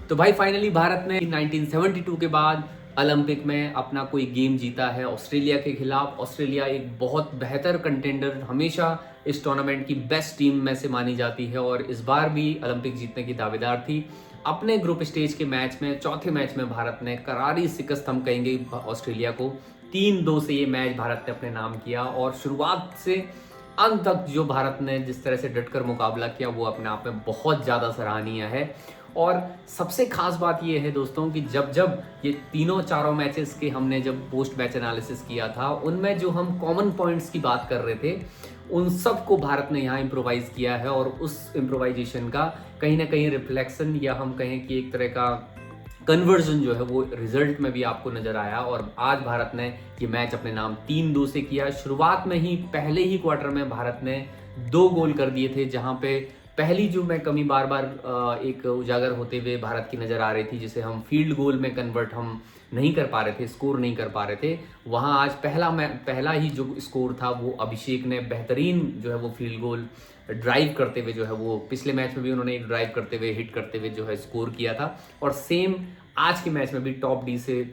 तो भाई फाइनली भारत ने 1972 के बाद ओलंपिक में अपना कोई गेम जीता है ऑस्ट्रेलिया के खिलाफ। ऑस्ट्रेलिया एक बहुत बेहतर कंटेंडर, हमेशा इस टूर्नामेंट की बेस्ट टीम में से मानी जाती है और इस बार भी ओलंपिक जीतने की दावेदार थी। अपने ग्रुप स्टेज के मैच में, चौथे मैच में भारत ने करारी शिकस्त, हम कहेंगे, ऑस्ट्रेलिया को 3-2 से ये मैच भारत ने अपने नाम किया। और शुरुआत से अंत तक जो भारत ने जिस तरह से डटकर मुकाबला किया वो अपने आप में बहुत ज़्यादा सराहनीय है। और सबसे खास बात ये है दोस्तों कि जब जब ये तीनों चारों मैचेस के हमने जब पोस्ट मैच एनालिसिस किया था, उनमें जो हम कॉमन पॉइंट्स की बात कर रहे थे उन सब को भारत ने यहाँ इम्प्रोवाइज किया है। और उस इम्प्रोवाइजेशन का कहीं ना कहीं रिफ्लेक्शन, या हम कहें कि एक तरह का कन्वर्जन जो है वो रिजल्ट में भी आपको नजर आया। और आज भारत ने ये मैच अपने नाम 3-2 से किया। शुरुआत में ही पहले ही क्वार्टर में भारत ने 2 गोल कर दिए थे, जहां पे पहली जो मैं कमी बार बार एक उजागर होते हुए भारत की नज़र आ रही थी, जिसे हम फील्ड गोल में कन्वर्ट हम नहीं कर पा रहे थे, स्कोर नहीं कर पा रहे थे। वहाँ आज पहला ही जो स्कोर था वो अभिषेक ने बेहतरीन जो है वो फील्ड गोल ड्राइव करते हुए जो है वो, पिछले मैच में भी उन्होंने एक ड्राइव करते हुए, हिट करते हुए जो है स्कोर किया था। और सेम आज के मैच में भी टॉप डी से,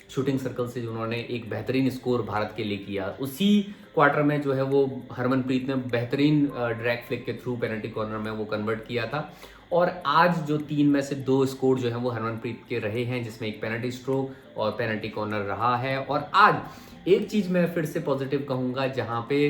शूटिंग सर्कल से उन्होंने एक बेहतरीन स्कोर भारत के लिए किया। उसी क्वार्टर में जो है वो हरमनप्रीत ने बेहतरीन ड्रैग फ्लिक के थ्रू पेनल्टी कॉर्नर में वो कन्वर्ट किया था। और आज जो 3 में से 2 स्कोर जो है वो हरमनप्रीत के रहे हैं, जिसमें एक पेनल्टी स्ट्रोक और पेनल्टी कॉर्नर रहा है। और आज एक चीज़ मैं फिर से पॉजिटिव कहूँगा, जहाँ पे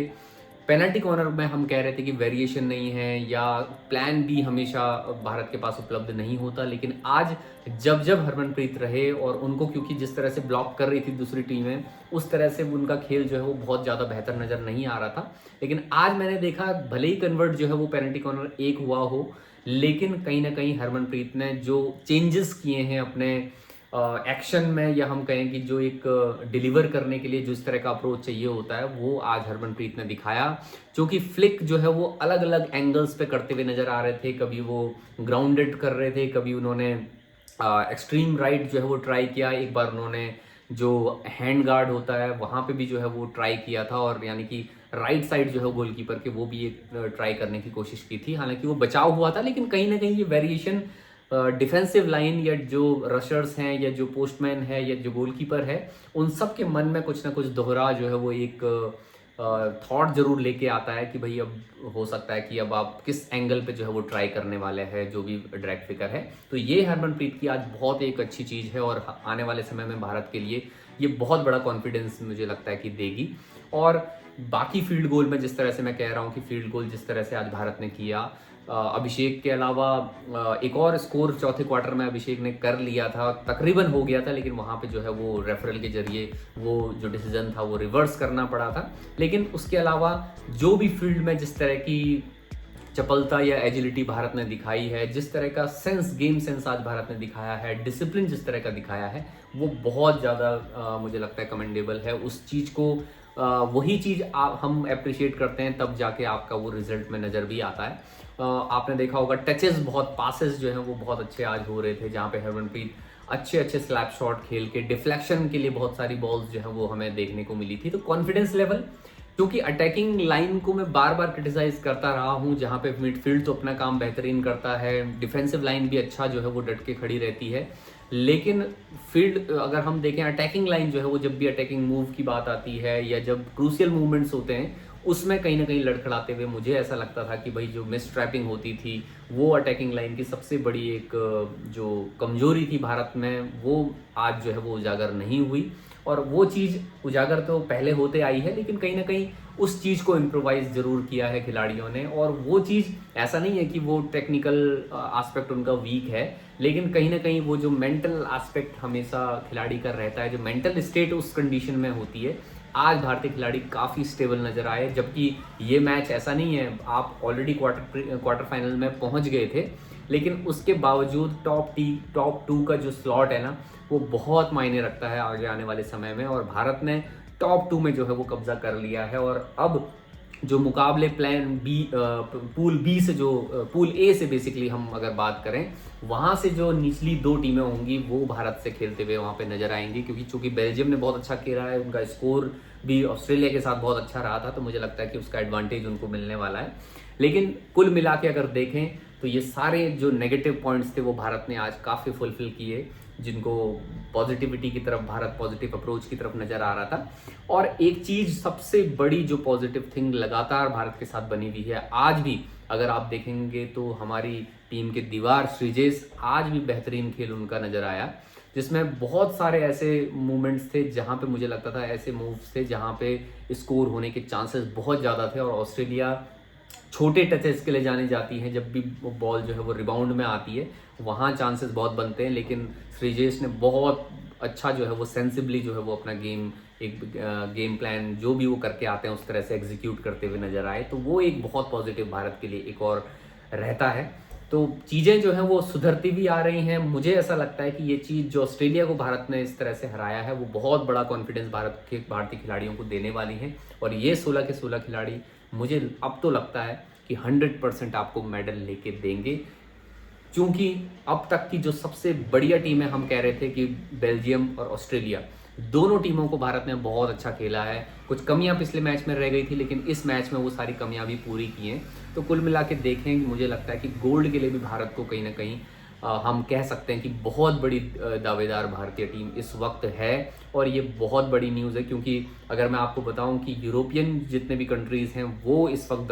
पेनल्टी कॉर्नर में हम कह रहे थे कि वेरिएशन नहीं है या प्लान बी हमेशा भारत के पास उपलब्ध नहीं होता, लेकिन आज जब जब हरमनप्रीत रहे और उनको, क्योंकि जिस तरह से ब्लॉक कर रही थी दूसरी टीमें, उस तरह से उनका खेल जो है वो बहुत ज़्यादा बेहतर नज़र नहीं आ रहा था। लेकिन आज मैंने देखा, भले ही कन्वर्ट जो है वो पेनल्टी कॉर्नर एक हुआ हो, लेकिन कहीं ना कहीं हरमनप्रीत ने जो चेंजेस किए हैं अपने एक्शन में, या हम कहें कि जो एक डिलीवर करने के लिए जो इस तरह का अप्रोच चाहिए होता है, वो आज हरमनप्रीत ने दिखाया। क्योंकि फ्लिक जो है वो अलग अलग एंगल्स पे करते हुए नजर आ रहे थे। कभी वो ग्राउंडेड कर रहे थे, कभी उन्होंने एक्सट्रीम राइट जो है वो ट्राई किया, एक बार उन्होंने जो हैंड गार्ड होता है वहाँ पे भी जो है वो ट्राई किया था, और यानी कि राइट साइड जो है गोलकीपर के, वो भी एक ट्राई करने की कोशिश की थी। हालांकि वो बचाव हुआ था, लेकिन कहीं ना कहीं ये वेरिएशन डिफेंसिव लाइन या जो रशर्स हैं या जो पोस्टमैन है या जो गोलकीपर है, उन सब के मन में कुछ ना कुछ दोहरा जो है वो एक थॉट जरूर लेके आता है कि भाई अब हो सकता है कि अब आप किस एंगल पे जो है वो ट्राई करने वाले हैं, जो भी ड्रैग फिकर है। तो ये हरमनप्रीत की आज बहुत एक अच्छी चीज़ है और आने वाले समय में भारत के लिए ये बहुत बड़ा कॉन्फिडेंस मुझे लगता है कि देगी। और बाकी फील्ड गोल में जिस तरह से मैं कह रहा हूँ कि फील्ड गोल जिस तरह से आज भारत ने किया, अभिषेक के अलावा एक और स्कोर चौथे क्वार्टर में अभिषेक ने कर लिया था, तकरीबन हो गया था, लेकिन वहाँ पे जो है वो रेफरल के जरिए वो जो डिसीजन था वो रिवर्स करना पड़ा था। लेकिन उसके अलावा जो भी फील्ड में जिस तरह की चपलता या एजिलिटी भारत ने दिखाई है, जिस तरह का सेंस, गेम सेंस आज भारत ने दिखाया है, डिसिप्लिन जिस तरह का दिखाया है, वो बहुत ज़्यादा मुझे लगता है कमेंडेबल है। उस चीज़ को वही चीज़ हम अप्रिशिएट करते हैं तब जाके आपका वो रिजल्ट में नज़र भी आता है। आपने देखा होगा टचेस, बहुत पासेस जो हैं वो बहुत अच्छे आज हो रहे थे, जहाँ पे हरमनप्रीत अच्छे अच्छे स्लैप शॉट खेल के डिफ्लेक्शन के लिए बहुत सारी बॉल्स जो है वो हमें देखने को मिली थी। तो कॉन्फिडेंस लेवल, क्योंकि अटैकिंग लाइन को मैं बार बार क्रिटिसाइज करता रहा हूँ, जहाँ पे मिडफील्ड तो अपना काम बेहतरीन करता है, डिफेंसिव लाइन भी अच्छा जो है वो डट के खड़ी रहती है, लेकिन फील्ड अगर हम देखें, अटैकिंग लाइन जो है वो जब भी अटैकिंग मूव की बात आती है या जब क्रूशियल मूवमेंट्स होते हैं, उसमें कहीं ना कहीं लड़खड़ाते हुए मुझे ऐसा लगता था कि भाई जो मिस ट्रैपिंग होती थी वो अटैकिंग लाइन की सबसे बड़ी एक जो कमजोरी थी भारत में, वो आज जो है वो उजागर नहीं हुई। और वो चीज़ उजागर तो पहले होते आई है, लेकिन कहीं ना कहीं उस चीज़ को इम्प्रोवाइज जरूर किया है खिलाड़ियों ने। और वो चीज़ ऐसा नहीं है कि वो टेक्निकल एस्पेक्ट उनका वीक है, लेकिन कहीं ना कहीं वो जो मेंटल एस्पेक्ट हमेशा खिलाड़ी का रहता है, जो मेंटल स्टेट उस कंडीशन में होती है, आज भारतीय खिलाड़ी काफ़ी स्टेबल नज़र आए। जबकि ये मैच ऐसा नहीं है, आप ऑलरेडी क्वार्टर फाइनल में पहुंच गए थे, लेकिन उसके बावजूद टॉप 2 का जो स्लॉट है ना, वो बहुत मायने रखता है आगे आने वाले समय में। और भारत ने टॉप 2 में जो है वो कब्जा कर लिया है। और अब जो मुकाबले प्लान बी, पूल बी से, जो पूल ए से बेसिकली हम अगर बात करें, वहाँ से जो निचली 2 टीमें होंगी वो भारत से खेलते हुए वहाँ पे नजर आएंगी। क्योंकि चूंकि बेल्जियम ने बहुत अच्छा खेला है, उनका स्कोर भी ऑस्ट्रेलिया के साथ बहुत अच्छा रहा था, तो मुझे लगता है कि उसका एडवांटेज उनको मिलने वाला है। लेकिन कुल मिला के अगर देखें तो तो ये सारे जो नेगेटिव पॉइंट्स थे वो भारत ने आज काफ़ी फुलफिल किए, जिनको पॉजिटिविटी की तरफ, भारत पॉजिटिव अप्रोच की तरफ नज़र आ रहा था। और एक चीज़ सबसे बड़ी जो पॉजिटिव थिंग लगातार भारत के साथ बनी हुई है, आज भी अगर आप देखेंगे तो हमारी टीम के दीवार श्रीजेश आज भी बेहतरीन खेल उनका नज़र आया, जिसमें बहुत सारे ऐसे मूवमेंट्स थे जहां पे मुझे लगता था, ऐसे मूव्स थे जहां पे स्कोर होने के चांसेस बहुत ज़्यादा थे। और ऑस्ट्रेलिया छोटे टचेस के लिए जानी जाती है, जब भी वो बॉल जो है वो रिबाउंड में आती है वहाँ चांसेस बहुत बनते हैं, लेकिन श्रीजेश ने बहुत अच्छा जो है वो सेंसिबली जो है वो अपना गेम प्लान जो भी वो करके आते हैं उस तरह से एग्जीक्यूट करते हुए नजर आए। तो वो एक बहुत पॉजिटिव भारत के लिए एक और रहता है। तो चीज़ें जो हैं वो सुधरती भी आ रही हैं। मुझे ऐसा लगता है कि ये चीज़ जो ऑस्ट्रेलिया को भारत ने इस तरह से हराया है वो बहुत बड़ा कॉन्फिडेंस भारतीय खिलाड़ियों को देने वाली है। और ये 16 के 16 खिलाड़ी मुझे अब तो लगता है कि 100% आपको मेडल लेके देंगे, क्योंकि अब तक की जो सबसे बढ़िया टीम है, हम कह रहे थे कि बेल्जियम और ऑस्ट्रेलिया, दोनों टीमों को भारत ने बहुत अच्छा खेला है। कुछ कमियां पिछले मैच में रह गई थी, लेकिन इस मैच में वो सारी कमियां भी पूरी की हैं। तो कुल मिला के देखें, मुझे लगता है कि गोल्ड के लिए भी भारत को कहीं ना कहीं हम कह सकते हैं कि बहुत बड़ी दावेदार भारतीय टीम इस वक्त है। और ये बहुत बड़ी न्यूज़ है, क्योंकि अगर मैं आपको बताऊं कि यूरोपियन जितने भी कंट्रीज़ हैं वो इस वक्त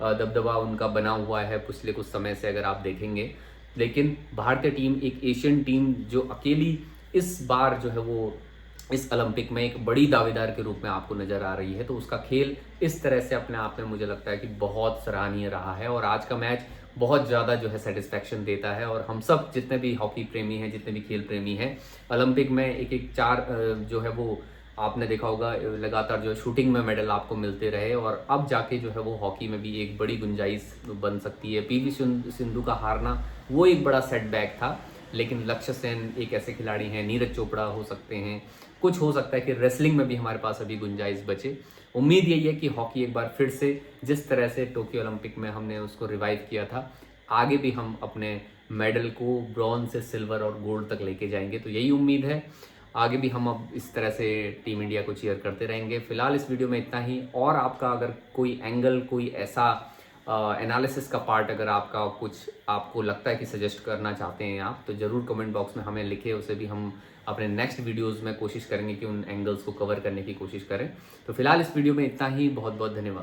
दबदबा उनका बना हुआ है पिछले कुछ समय से, अगर आप देखेंगे। लेकिन भारतीय टीम एक एशियन टीम जो अकेली इस बार जो है वो इस ओलंपिक में एक बड़ी दावेदार के रूप में आपको नजर आ रही है। तो उसका खेल इस तरह से अपने आप में मुझे लगता है कि बहुत सराहनीय रहा है। और आज का मैच बहुत ज़्यादा जो है सेटिस्फैक्शन देता है। और हम सब जितने भी हॉकी प्रेमी हैं, जितने भी खेल प्रेमी हैं, ओलंपिक में एक एक चार जो है वो आपने देखा होगा लगातार जो शूटिंग में मेडल आपको मिलते रहे, और अब जाके जो है वो हॉकी में भी एक बड़ी गुंजाइश बन सकती है। पीवी सिंधु का हारना वो एक बड़ा सेटबैक था, लेकिन लक्ष्य सेन एक ऐसे खिलाड़ी हैं, नीरज चोपड़ा हो सकते हैं, कुछ हो सकता है कि रेसलिंग में भी हमारे पास अभी गुंजाइश बचे। उम्मीद यही है कि हॉकी एक बार फिर से जिस तरह से टोक्यो ओलंपिक में हमने उसको रिवाइव किया था, आगे भी हम अपने मेडल को ब्रॉन्ज से सिल्वर और गोल्ड तक लेके जाएंगे। तो यही उम्मीद है, आगे भी हम अब इस तरह से टीम इंडिया को चीयर करते रहेंगे। फिलहाल इस वीडियो में इतना ही। और आपका अगर कोई एंगल, कोई ऐसा एनालिसिस का पार्ट अगर आपका कुछ आपको लगता है कि सजेस्ट करना चाहते हैं आप, तो ज़रूर कमेंट बॉक्स में हमें लिखें। उसे भी हम अपने नेक्स्ट वीडियोस में कोशिश करेंगे कि उन एंगल्स को कवर करने की कोशिश करें। तो फिलहाल इस वीडियो में इतना ही। बहुत बहुत धन्यवाद।